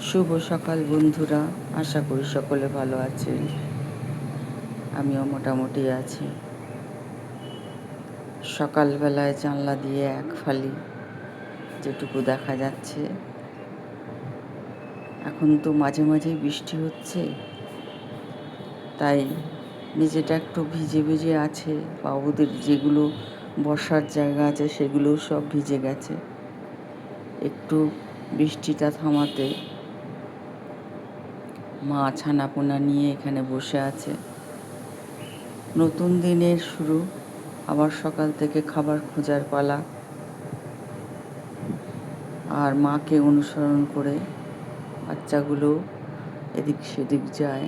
শুভ সকাল বন্ধুরা, আশা করি সকলে ভালো আছেন। আমিও মোটামুটি আছি। সকালবেলায় জানলা দিয়ে এক ফালি যেটুকু দেখা যাচ্ছে, এখন তো মাঝে মাঝেই বৃষ্টি হচ্ছে, তাই নিজেটা একটু ভিজে ভিজে আছে। বাবুদের যেগুলো বসার জায়গা আছে সেগুলোও সব ভিজে গেছে। একটু বৃষ্টিটা থামাতে মা ছানাপোনা নিয়ে এখানে বসে আছে। নতুন দিনের শুরু, আবার সকাল থেকে খাবার খোঁজার পালা। আর মাকে অনুসরণ করে বাচ্চাগুলো এদিক সেদিক যায়,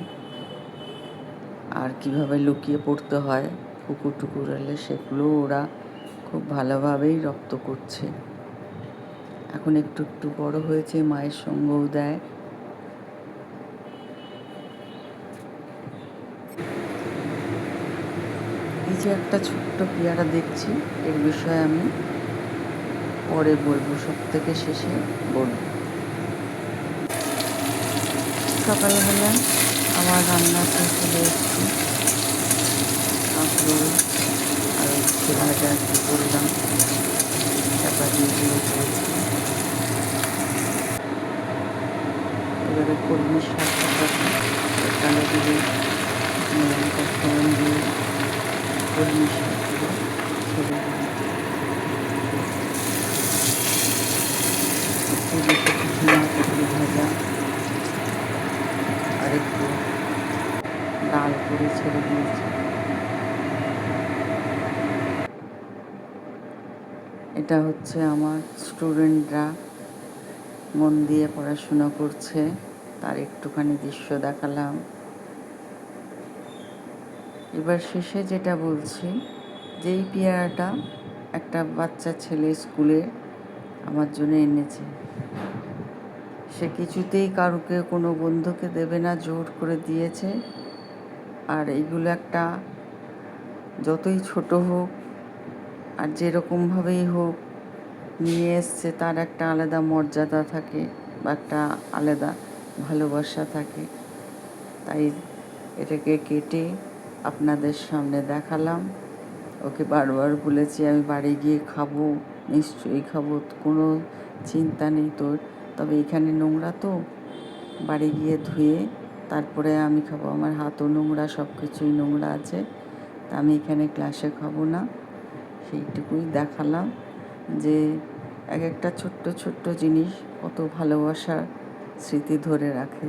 আর কিভাবে লুকিয়ে পড়তে হয় কুকুর টুকুর এলে সেগুলো ওরা খুব ভালোভাবেই রপ্ত করছে। এখন একটু একটু বড় হয়েছে, মায়ের সঙ্গও দেয়। এই যে একটা ছোট্ট পেয়ারা দেখছি, এর বিষয়ে আমি পরে বলবো, সব থেকে শেষে বলবো। সকালবেলা আমার রান্নাতে চলে এসেছি। কাঁকরোল আর উচ্ছে ভাজা একটু করলাম, চাপা দিয়ে করেছি। এবারে কলমি শাক কাটাচ্ছি, কালো দিয়ে লঙ্কা ফোড়ন দিয়ে কলমি শাকগুলো ছেড়ে দিই। একটু বেশি কিছু না, একটু ভাজা আর একটু ডাল করে ছেড়ে দিয়েছি। এটা হচ্ছে আমার স্টুডেন্টরা মন দিয়ে পড়াশোনা করছে, তার একটুখানি দৃশ্য দেখালাম। এবার শেষে যেটা বলছি, যেই পেয়ারাটা একটা বাচ্চা ছেলে স্কুলে আমার জন্য এনেছে, সে কিছুতেই কারুকে কোনো বন্ধুকে দেবে না, জোর করে দিয়েছে। আর এইগুলো একটা যতই ছোট হোক আর যেরকমভাবেই হোক নিয়ে এসছে, তার একটা আলাদা মর্যাদা থাকে বা একটা আলাদা ভালোবাসা থাকে। তাই এটাকে কেটে আপনাদের সামনে দেখালাম। ওকে বারবার বলেছি আমি বাড়ি গিয়ে খাবো, নিশ্চয়ই খাবো, কোনো চিন্তা নেই তোর, তবে এখানে নোংরা তো, বাড়ি গিয়ে ধুয়ে তারপরে আমি খাবো। আমার হাতও নোংরা, সব কিছুই নোংরা আছে, তা আমি এখানে ক্লাসে খাবো না। সেইটুকুই দেখালাম যে এক একটা ছোট্ট ছোট্ট জিনিস কত ভালোবাসার স্মৃতি ধরে রাখে।